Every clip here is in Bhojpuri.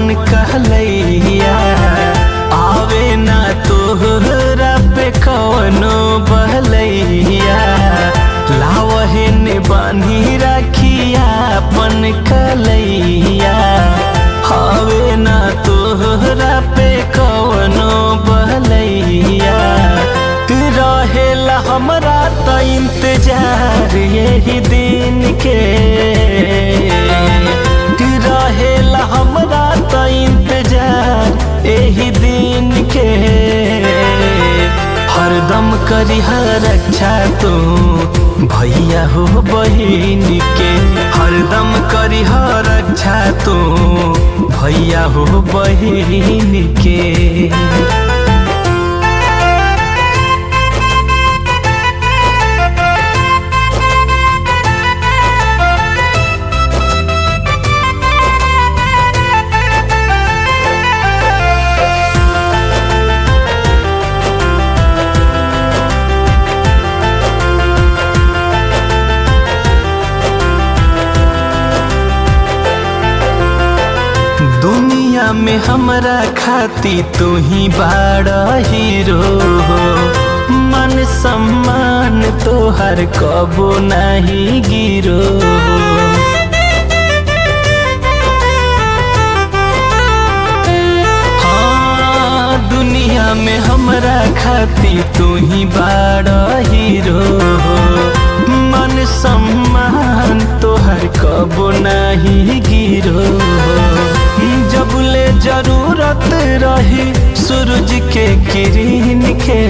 आपन कहलैया। आवे ना तोहरा पे कवनो बहलैया, लावहे ने बांधी राखिया अपन कलैया। आवे ना तोहरा पे कवनो बहलैया, रहेला हमरा त इंतजार यही दिन के। रहेला हमरा त इंतजार यही दिन के। हरदम करी रक्षा तू भैया हो बहिन के। हरदम करी रक्षा तू भैया हो बहिन के। दुनिया में हमरा खाती तू ही बड़ा हीरो हो। मन सम्मान तोहर कबो नहीं गिरो। हाँ, दुनिया में हमरा खाती तू ही बड़ा हीरो हो। मन सम्मान तोहर कबो नहीं गिरो। जबले जरूरत रही सूरज के किरण के।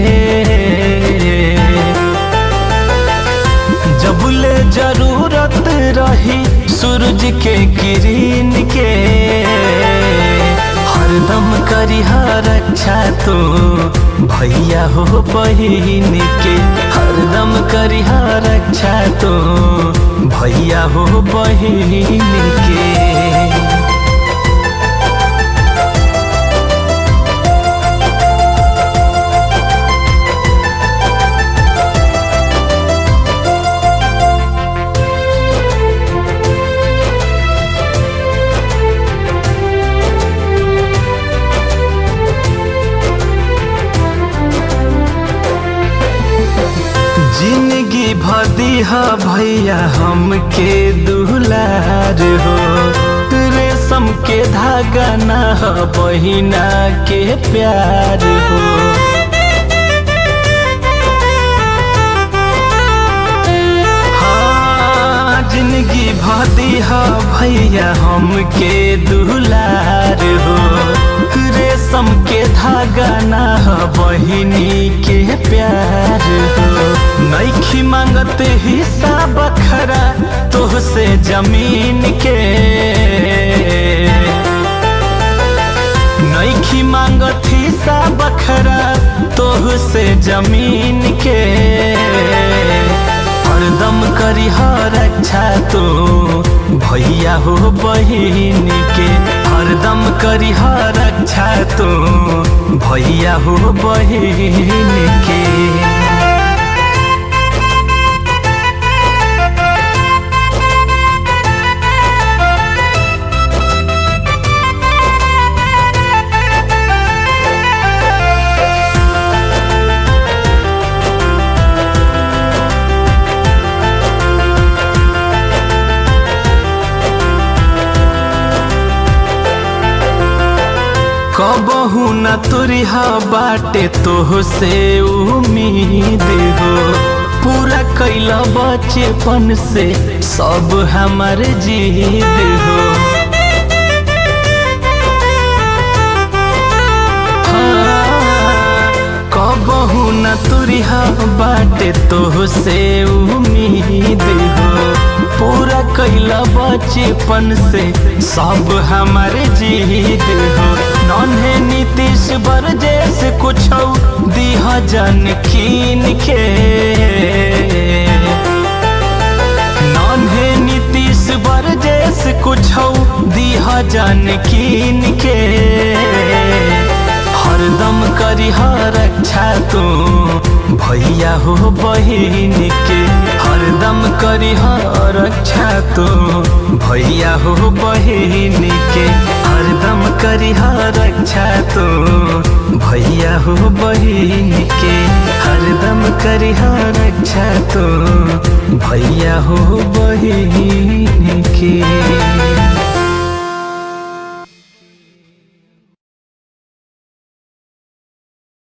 जबले जरूरत रही सूरज के किरण के। हरदम करी रक्षा तू भैया हो बहिन के। हरदम करी रक्षा तू भैया हो बहिन के। जिंदगी भदी हा भैया हमके दुलार हो। रेशम के धागा ना हा बहिना के प्यार हो। हाँ, जिंदगी भदी हा भैया हमके दुलार हो। रेशम के धागा ना हा बहिनी के प्यार हो। नइखी मांगत हिस्सा बखरा तोह से जमीन के। नइखी मांगत हिस्सा बखरा तोह से जमीन के। हरदम करी रक्षा तू भैया हो बहिन के। हरदम करी रक्षा तू भैया हो बहिन के। कबहू न तुरिहा बाटे तोह से उम्मीद हो। पूरा कैला बचपन से सब हमार जिद हो। हाँ, कबहू न तुरिहा बाटे तोह से उम्मीद हो। पूरा कैला बचपन से सब हमारे जिद हो। नन्हे नीतीश बरजेस कुछ दिहा जन कीन के। नन्हे नीतीश बरजेस कुछ दिहा जन कीन के। हरदम करी रक्षा तू भैया हो बहिन के। हरदम करी रक्षा तू भैया हो बहिन के। हरदम करिहा रक्षा तो भैया हो बहिन के, हरदम करिहा रक्षा तो भैया हो बहिन के।